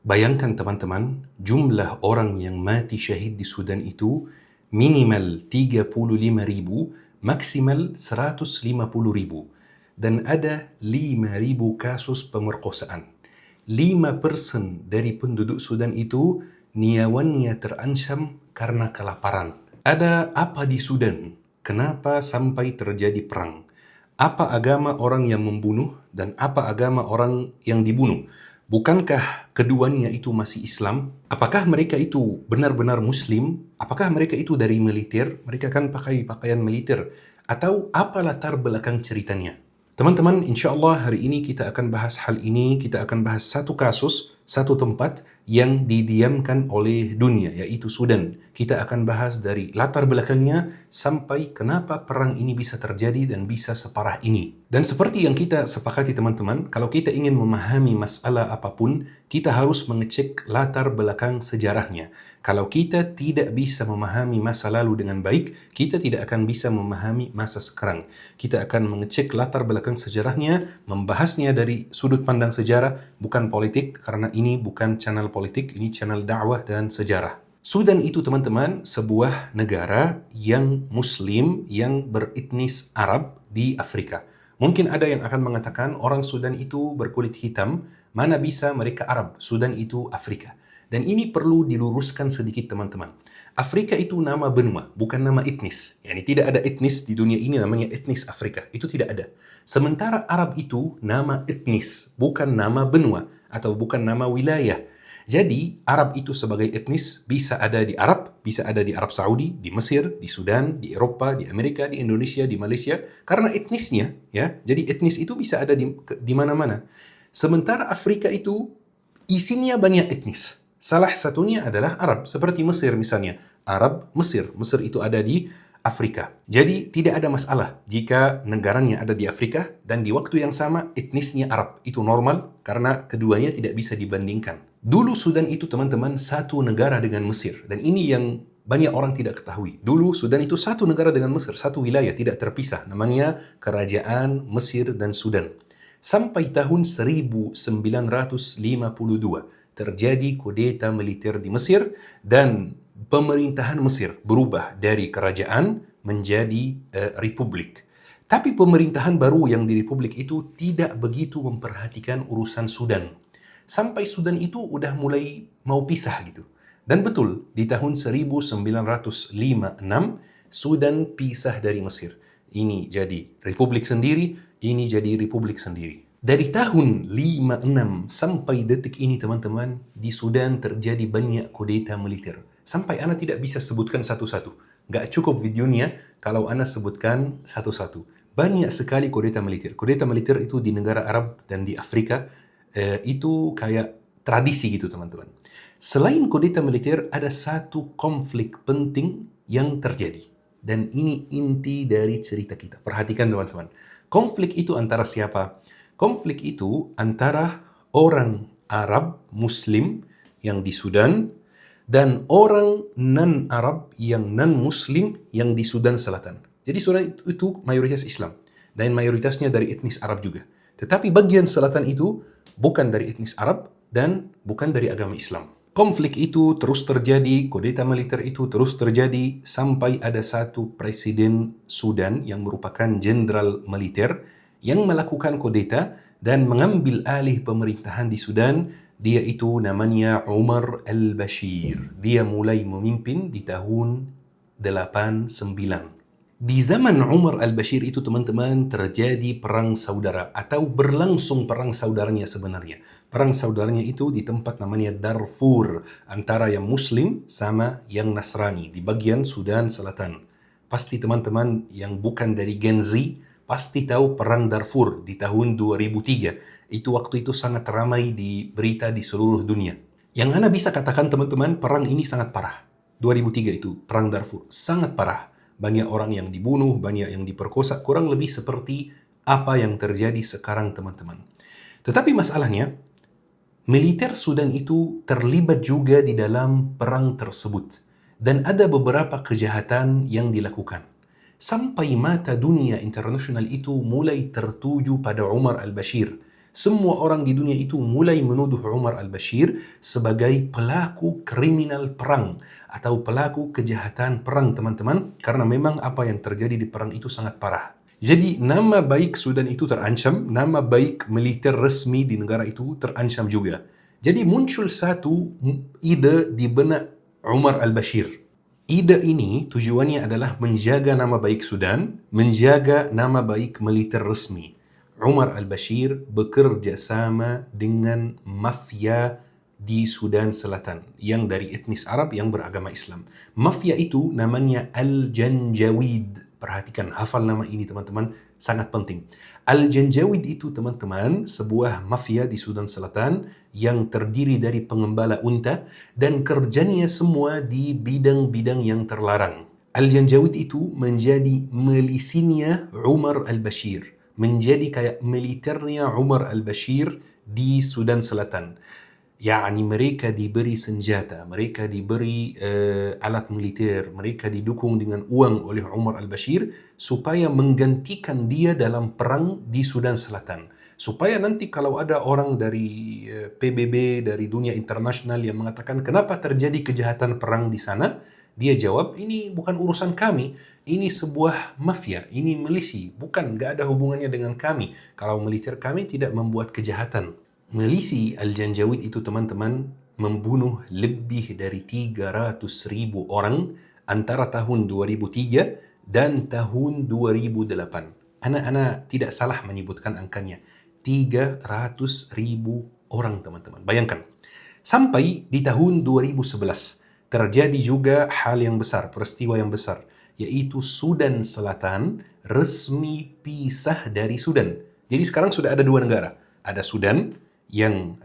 Bayangkan teman-teman, jumlah orang yang mati syahid di Sudan itu minimal 35.000, maksimal 150.000. Dan ada 5.000 kasus pemerkosaan. 5% dari penduduk Sudan itu nyawanya terancam karena kelaparan. Ada apa di Sudan? Kenapa sampai terjadi perang? Apa agama orang yang membunuh dan apa agama orang yang dibunuh? Bukankah keduanya itu masih Islam? Apakah mereka itu benar-benar Muslim? Apakah mereka itu dari militer? Mereka kan pakai pakaian militer. Atau apa latar belakang ceritanya? Teman-teman, insya Allah hari ini kita akan bahas hal ini. Kita akan bahas satu kasus, satu tempat yang didiamkan oleh dunia, yaitu Sudan. Kita akan bahas dari latar belakangnya sampai kenapa perang ini bisa terjadi dan bisa separah ini. Dan seperti yang kita sepakati teman-teman, kalau kita ingin memahami masalah apapun, kita harus mengecek latar belakang sejarahnya. Kalau kita tidak bisa memahami masa lalu dengan baik, kita tidak akan bisa memahami masa sekarang. Kita akan mengecek latar belakang sejarahnya, membahasnya dari sudut pandang sejarah, bukan politik, karena ini bukan channel politik, ini channel dakwah dan sejarah. Sudan itu teman-teman sebuah negara yang Muslim yang beretnis Arab di Afrika. Mungkin ada yang akan mengatakan orang Sudan itu berkulit hitam, mana bisa mereka Arab, Sudan itu Afrika. Dan ini perlu diluruskan sedikit teman-teman. Afrika itu nama benua, bukan nama etnis. Yani tidak ada etnis di dunia ini namanya etnis Afrika, itu tidak ada. Sementara Arab itu nama etnis, bukan nama benua atau bukan nama wilayah. Jadi Arab itu sebagai etnis bisa ada di Arab, bisa ada di Arab Saudi, di Mesir, di Sudan, di Eropa, di Amerika, di Indonesia, di Malaysia, karena etnisnya, ya. Jadi etnis itu bisa ada di mana-mana. Sementara Afrika itu isinya banyak etnis. Salah satunya adalah Arab, seperti Mesir misalnya. Arab, Mesir. Mesir itu ada di Afrika. Jadi tidak ada masalah jika negaranya ada di Afrika dan di waktu yang sama etnisnya Arab. Itu normal karena keduanya tidak bisa dibandingkan. Dulu Sudan itu teman-teman satu negara dengan Mesir. Dan ini yang banyak orang tidak ketahui. Dulu Sudan itu satu negara dengan Mesir, satu wilayah tidak terpisah. Namanya Kerajaan Mesir dan Sudan. Sampai tahun 1952 terjadi kudeta militer di Mesir dan pemerintahan Mesir berubah dari kerajaan menjadi republik. Tapi pemerintahan baru yang di republik itu tidak begitu memperhatikan urusan Sudan. Sampai Sudan itu udah mulai mau pisah gitu. Dan betul, di tahun 1956 Sudan pisah dari Mesir. Ini jadi republik sendiri, ini jadi republik sendiri. Dari tahun 56 sampai detik ini teman-teman, di Sudan terjadi banyak kudeta militer. Sampai Ana tidak bisa sebutkan satu-satu. Gak cukup videonya kalau Ana sebutkan satu-satu. Banyak sekali kudeta militer. Kudeta militer itu di negara Arab dan di Afrika itu kayak tradisi gitu teman-teman. Selain kudeta militer, ada satu konflik penting yang terjadi. Dan ini inti dari cerita kita. Perhatikan teman-teman. Konflik itu antara siapa? Konflik itu antara orang Arab Muslim yang di Sudan dan orang non-Arab yang non-Muslim yang di Sudan Selatan. Jadi Sudan itu mayoritas Islam dan mayoritasnya dari etnis Arab juga. Tetapi bagian selatan itu bukan dari etnis Arab dan bukan dari agama Islam. Konflik itu terus terjadi, kudeta militer itu terus terjadi sampai ada satu presiden Sudan yang merupakan jenderal militer yang melakukan kudeta dan mengambil alih pemerintahan di Sudan. Dia itu namanya Umar al-Bashir. Dia mulai memimpin di tahun 89. Di zaman Umar al-Bashir itu teman-teman terjadi perang saudara atau berlangsung perang saudaranya sebenarnya. Perang saudaranya itu di tempat namanya Darfur antara yang Muslim sama yang Nasrani di bagian Sudan Selatan. Pasti teman-teman yang bukan dari Gen Z pasti tahu perang Darfur di tahun 2003. Itu waktu itu sangat ramai di berita di seluruh dunia. Yang Anda bisa katakan teman-teman, perang ini sangat parah. 2003 itu, perang Darfur, sangat parah. Banyak orang yang dibunuh, banyak yang diperkosa, kurang lebih seperti apa yang terjadi sekarang teman-teman. Tetapi masalahnya, militer Sudan itu terlibat juga di dalam perang tersebut. Dan ada beberapa kejahatan yang dilakukan. Sampai mata dunia internasional itu mulai tertuju pada Umar al-Bashir. semua orang di dunia itu mulai menuduh Umar al-Bashir sebagai pelaku kriminal perang atau pelaku kejahatan perang, teman-teman, karena memang apa yang terjadi di perang itu sangat parah. Jadi nama baik Sudan itu terancam, nama baik militer resmi di negara itu terancam juga. Jadi muncul satu ide di benak Umar al-Bashir. Ide ini tujuannya adalah menjaga nama baik Sudan, menjaga nama baik militer resmi. Umar al-Bashir bekerja sama dengan mafia di Sudan Selatan yang dari etnis Arab yang beragama Islam. Mafia itu namanya Al-Janjawid. Perhatikan, hafal nama ini teman-teman, sangat penting. Al-Janjawid itu teman-teman sebuah mafia di Sudan Selatan yang terdiri dari pengembala unta dan kerjanya semua di bidang-bidang yang terlarang. Al-Janjawid itu menjadi milisinya Umar al-Bashir, menjadi kayak militernya Umar al-Bashir di Sudan Selatan. Yani mereka diberi senjata, mereka diberi alat militer, mereka didukung dengan uang oleh Umar al-Bashir supaya menggantikan dia dalam perang di Sudan Selatan. Supaya nanti kalau ada orang dari PBB, dari dunia internasional yang mengatakan kenapa terjadi kejahatan perang di sana, dia jawab, ini bukan urusan kami, ini sebuah mafia, ini milisi, bukan, gak ada hubungannya dengan kami. Kalau militer kami tidak membuat kejahatan. Milisi Al-Janjawid itu teman-teman membunuh lebih dari 300.000 orang antara tahun 2003 dan tahun 2008. Anak-anak tidak salah menyebutkan angkanya. 300.000 orang teman-teman. Bayangkan. Sampai di tahun 2011 terjadi juga hal yang besar, peristiwa yang besar, yaitu Sudan Selatan resmi pisah dari Sudan. Jadi sekarang sudah ada dua negara. Ada Sudan yang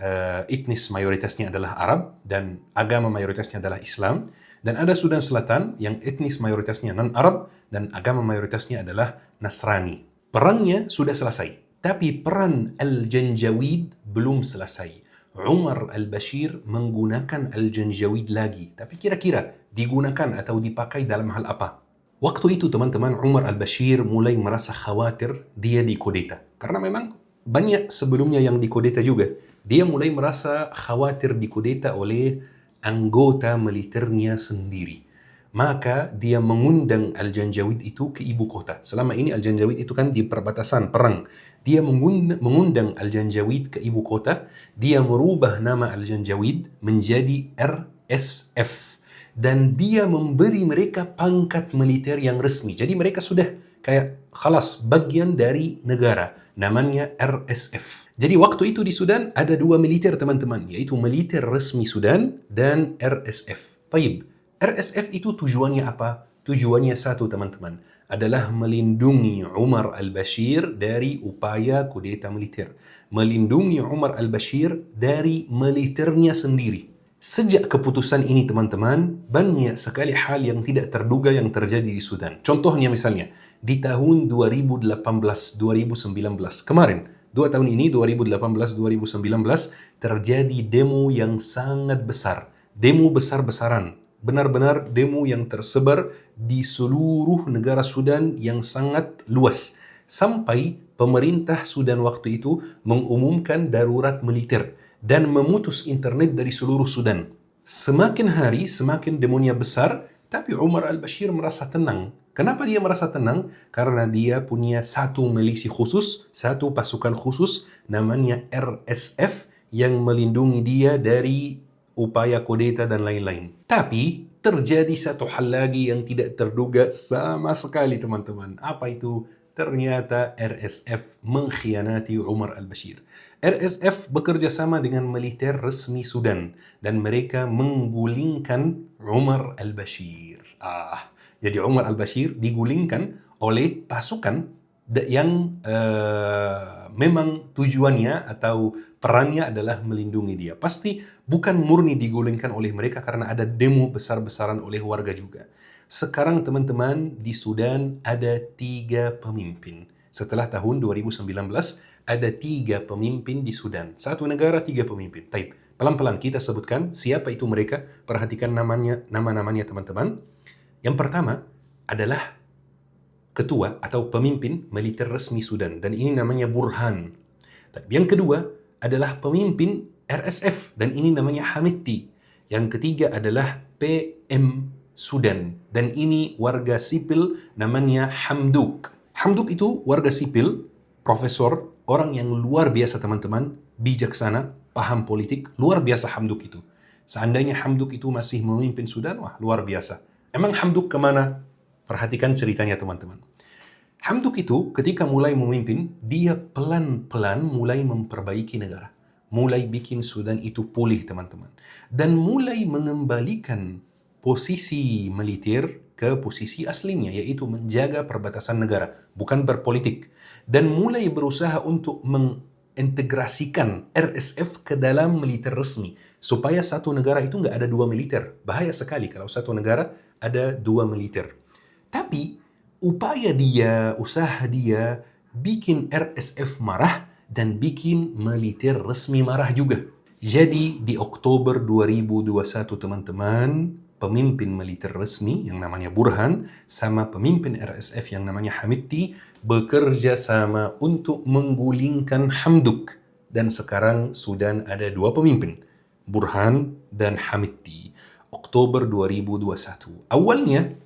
etnis mayoritasnya adalah Arab dan agama mayoritasnya adalah Islam, dan ada Sudan Selatan yang etnis mayoritasnya non-Arab dan agama mayoritasnya adalah Nasrani. Perangnya sudah selesai, tapi peran Al-Janjawid belum selesai. Umar al-Bashir menggunakan Al-Janjawid lagi, tapi kira-kira digunakan atau dipakai dalam hal apa? Waktu itu teman-teman, Umar al-Bashir mulai merasa khawatir dia dikudeta. Karena memang banyak sebelumnya yang dikudeta juga. Dia mulai merasa khawatir dikudeta oleh anggota militernya sendiri. Maka dia mengundang Al-Janjawid itu ke ibu kota. Selama ini Al-Janjawid itu kan di perbatasan perang. Dia mengundang Al-Janjawid ke ibu kota. Dia merubah nama Al-Janjawid menjadi RSF. Dan dia memberi mereka pangkat militer yang resmi. Jadi mereka sudah kayak khalas bagian dari negara. Namanya RSF. Jadi waktu itu di Sudan ada dua militer teman-teman, yaitu militer resmi Sudan dan RSF. Taib, RSF itu tujuannya apa? Tujuannya satu teman-teman, adalah melindungi Umar al-Bashir dari upaya kudeta militer. Melindungi Umar al-Bashir dari militernya sendiri. Sejak keputusan ini teman-teman, banyak sekali hal yang tidak terduga yang terjadi di Sudan. Contohnya misalnya, di tahun 2018-2019, kemarin, 2 tahun ini, 2018-2019, terjadi demo yang sangat besar. Demo besar-besaran. Benar-benar demo yang tersebar di seluruh negara Sudan yang sangat luas. Sampai pemerintah Sudan waktu itu mengumumkan darurat militer dan memutus internet dari seluruh Sudan. Semakin hari, semakin demonya besar, tapi Umar al-Bashir merasa tenang. Kenapa dia merasa tenang? Karena dia punya satu milisi khusus, satu pasukan khusus, namanya RSF, yang melindungi dia dari upaya kudeta dan lain-lain. Tapi, terjadi satu hal lagi yang tidak terduga sama sekali teman-teman. Apa itu? Ternyata RSF mengkhianati Umar al-Bashir. RSF bekerja sama dengan militer resmi Sudan dan mereka menggulingkan Umar al-Bashir. Jadi Umar al-Bashir digulingkan oleh pasukan yang memang tujuannya atau perannya adalah melindungi dia. Pasti bukan murni digulingkan oleh mereka karena ada demo besar-besaran oleh warga juga. Sekarang teman-teman, di Sudan ada 3 pemimpin. Setelah tahun 2019, ada 3 pemimpin di Sudan. Satu negara, 3 pemimpin. Taib. Pelan-pelan kita sebutkan siapa itu mereka. Perhatikan nama-namanya teman-teman. Yang pertama adalah ketua atau pemimpin militer resmi Sudan. Dan ini namanya Burhan. Yang kedua adalah pemimpin RSF, dan ini namanya Hamitti. Yang ketiga adalah PM Sudan, dan ini warga sipil namanya Hamduk. Hamduk itu warga sipil, profesor, orang yang luar biasa teman-teman, bijaksana, paham politik, luar biasa Hamduk itu. Seandainya Hamduk itu masih memimpin Sudan, wah luar biasa. Emang Hamduk kemana? Perhatikan ceritanya teman-teman. Hamduk itu ketika mulai memimpin, dia pelan-pelan mulai memperbaiki negara. Mulai bikin Sudan itu pulih teman-teman. Dan mulai mengembalikan posisi militer ke posisi aslinya, yaitu menjaga perbatasan negara, bukan berpolitik. Dan mulai berusaha untuk mengintegrasikan RSF ke dalam militer resmi, supaya satu negara itu nggak ada dua militer. Bahaya sekali kalau satu negara ada dua militer. Tapi usaha dia bikin RSF marah dan bikin militer resmi marah juga. Jadi di Oktober 2021 teman-teman, pemimpin militer resmi yang namanya Burhan sama pemimpin RSF yang namanya Hamitti bekerja sama untuk menggulingkan Hamduk. Dan sekarang Sudan ada dua pemimpin, Burhan dan Hamitti. Oktober 2021. Awalnya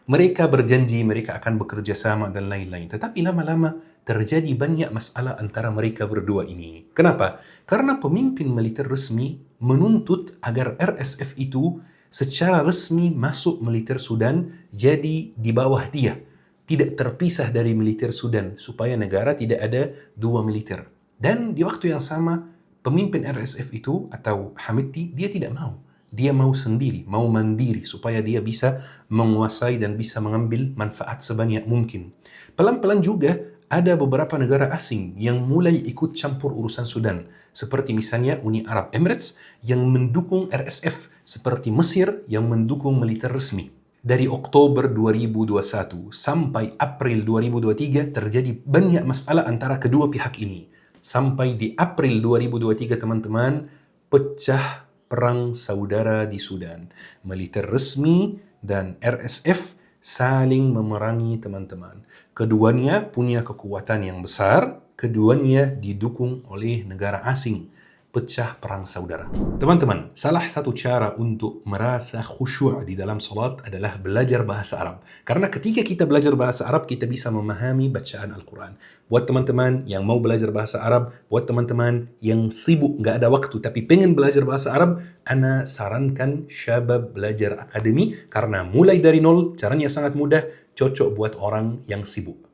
mereka berjanji mereka akan bekerja sama dan lain-lain. Tetapi lama-lama terjadi banyak masalah antara mereka berdua ini. Kenapa? Karena pemimpin militer resmi menuntut agar RSF itu secara resmi masuk militer Sudan, jadi di bawah dia. Tidak terpisah dari militer Sudan, supaya negara tidak ada dua militer. Dan di waktu yang sama, pemimpin RSF itu atau Hamitti, dia tidak mau. Dia mau sendiri, mau mandiri, supaya dia bisa menguasai dan bisa mengambil manfaat sebanyak mungkin. Pelan-pelan juga ada beberapa negara asing yang mulai ikut campur urusan Sudan, seperti misalnya Uni Arab Emirates yang mendukung RSF, seperti Mesir yang mendukung militer resmi. Dari Oktober 2021 sampai April 2023 terjadi banyak masalah antara kedua pihak ini. Sampai di April 2023 teman-teman, pecah perang saudara di Sudan. Militer resmi dan RSF saling memerangi teman-teman. Keduanya punya kekuatan yang besar, keduanya didukung oleh negara asing. Pecah perang saudara. Teman-teman, salah satu cara untuk merasa khusyuk di dalam salat adalah belajar bahasa Arab. Karena ketika kita belajar bahasa Arab, kita bisa memahami bacaan Al-Quran. Buat teman-teman yang mau belajar bahasa Arab, buat teman-teman yang sibuk, nggak ada waktu, tapi pengen belajar bahasa Arab, ana sarankan Syabab Belajar Academy, karena mulai dari nol, caranya sangat mudah, cocok buat orang yang sibuk.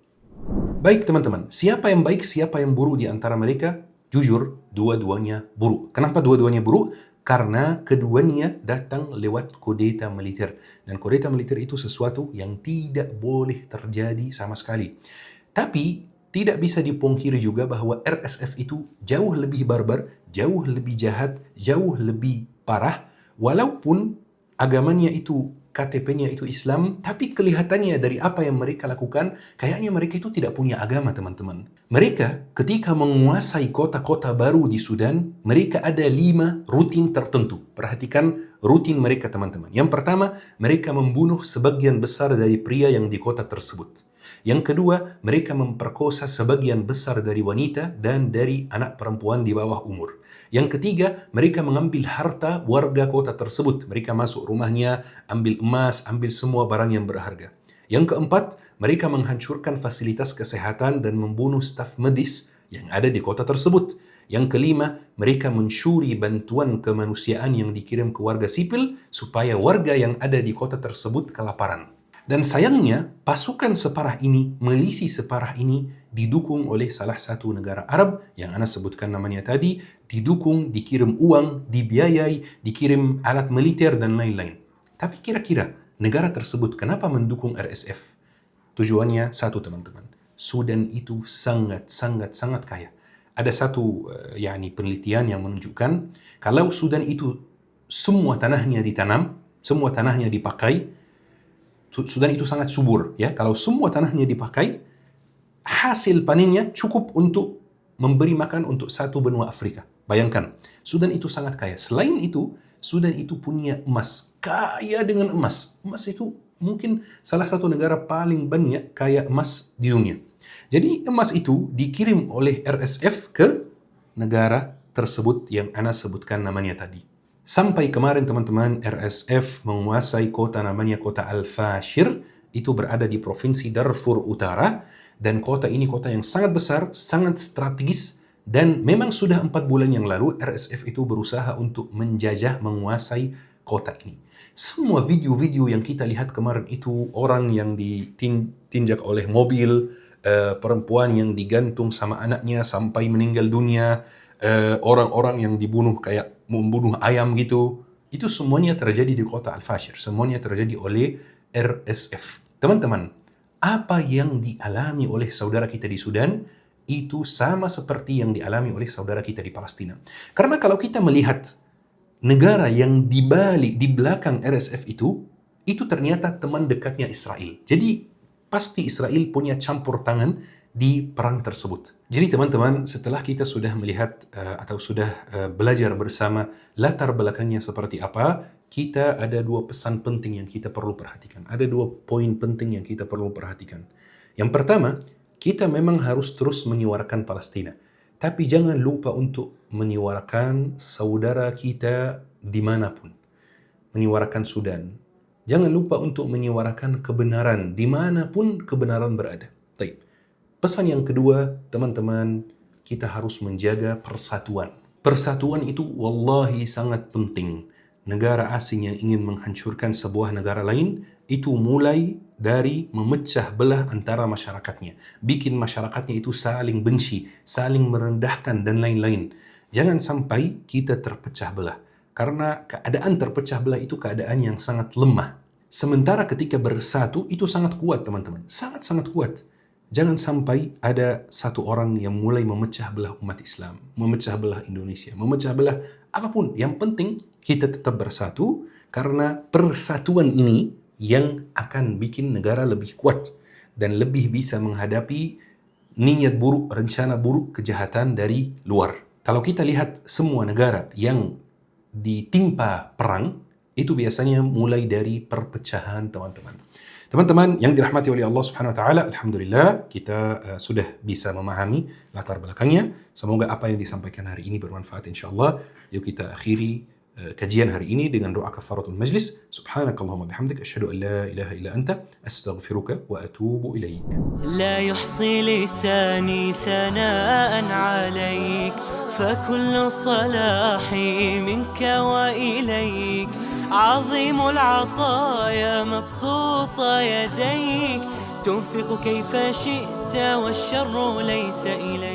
Baik teman-teman, siapa yang baik, siapa yang buruk di antara mereka? Jujur, dua-duanya buruk. Kenapa dua-duanya buruk? Karena keduanya datang lewat kudeta militer. Dan kudeta militer itu sesuatu yang tidak boleh terjadi sama sekali. Tapi tidak bisa dipungkiri juga bahwa RSF itu jauh lebih barbar, jauh lebih jahat, jauh lebih parah. Walaupun agamanya itu, KTP-nya itu Islam, tapi kelihatannya dari apa yang mereka lakukan, kayaknya mereka itu tidak punya agama teman-teman. Mereka ketika menguasai kota-kota baru di Sudan, mereka ada 5 rutin tertentu. Perhatikan rutin mereka teman-teman. Yang pertama, mereka membunuh sebagian besar dari pria yang di kota tersebut. Yang kedua, mereka memperkosa sebagian besar dari wanita dan dari anak perempuan di bawah umur. Yang ketiga, mereka mengambil harta warga kota tersebut. Mereka masuk rumahnya, ambil emas, ambil semua barang yang berharga. Yang keempat, mereka menghancurkan fasilitas kesehatan dan membunuh staf medis yang ada di kota tersebut. Yang kelima, mereka mencuri bantuan kemanusiaan yang dikirim ke warga sipil supaya warga yang ada di kota tersebut kelaparan. Dan sayangnya, pasukan separah ini, milisi separah ini, didukung oleh salah satu negara Arab yang Ana sebutkan namanya tadi, didukung, dikirim uang, dibiayai, dikirim alat militer dan lain-lain. Tapi kira-kira negara tersebut kenapa mendukung RSF? Tujuannya satu teman-teman, Sudan itu sangat kaya. Ada satu penelitian yang menunjukkan kalau Sudan itu semua tanahnya ditanam, semua tanahnya dipakai, Sudan itu sangat subur, ya. Kalau semua tanahnya dipakai, hasil panennya cukup untuk memberi makan untuk satu benua Afrika. Bayangkan, Sudan itu sangat kaya. Selain itu, Sudan itu punya emas, kaya dengan emas. Emas itu mungkin salah satu negara paling banyak kaya emas di dunia. Jadi emas itu dikirim oleh RSF ke negara tersebut yang ana sebutkan namanya tadi. Sampai kemarin teman-teman, RSF menguasai kota namanya kota Al-Fashir, itu berada di provinsi Darfur Utara, dan kota ini kota yang sangat besar, sangat strategis, dan memang sudah 4 bulan yang lalu RSF itu berusaha untuk menjajah, menguasai kota ini. Semua video-video yang kita lihat kemarin itu, orang yang ditinjak oleh mobil, perempuan yang digantung sama anaknya sampai meninggal dunia, orang-orang yang dibunuh kayak membunuh ayam gitu, itu semuanya terjadi di kota Al-Fashir, semuanya terjadi oleh RSF. Teman-teman, apa yang dialami oleh saudara kita di Sudan itu sama seperti yang dialami oleh saudara kita di Palestina. Karena kalau kita melihat negara yang di belakang RSF itu ternyata teman dekatnya Israel. Jadi pasti Israel punya campur tangan di perang tersebut. Jadi teman-teman, setelah kita sudah melihat atau sudah belajar bersama latar belakangnya seperti apa, kita ada 2 pesan penting yang kita perlu perhatikan. Ada 2 poin penting yang kita perlu perhatikan. Yang pertama, kita memang harus terus menyuarakan Palestina. Tapi jangan lupa untuk menyuarakan saudara kita dimanapun. Menyuarakan Sudan. Jangan lupa untuk menyuarakan kebenaran dimanapun kebenaran berada. Baik. Pesan yang kedua, teman-teman, kita harus menjaga persatuan. Persatuan itu wallahi sangat penting. Negara asing yang ingin menghancurkan sebuah negara lain, itu mulai dari memecah belah antara masyarakatnya. Bikin masyarakatnya itu saling benci, saling merendahkan, dan lain-lain. Jangan sampai kita terpecah belah. Karena keadaan terpecah belah itu keadaan yang sangat lemah. Sementara ketika bersatu, itu sangat kuat, teman-teman. Sangat-sangat kuat. Jangan sampai ada satu orang yang mulai memecah belah umat Islam, memecah belah Indonesia, memecah belah apapun. Yang penting kita tetap bersatu, karena persatuan ini yang akan bikin negara lebih kuat dan lebih bisa menghadapi niat buruk, rencana buruk, kejahatan dari luar. Kalau kita lihat semua negara yang ditimpa perang, itu biasanya mulai dari perpecahan, teman-teman. Teman-teman yang dirahmati oleh Allah Subhanahu wa taala, alhamdulillah kita sudah bisa memahami latar belakangnya. Semoga apa yang disampaikan hari ini bermanfaat insyaallah. Yuk kita akhiri kajian hari ini dengan doa kafaratul majlis. Subhanakallahumma bihamdik asyhadu an la ilaha illa anta astaghfiruka wa atubu ilaik. لا يحصي لساني ثناء عليك فكل صلاحي منك وإليك عظيم العطايا مبسوط يديك تنفق كيف شئت والشر ليس إليك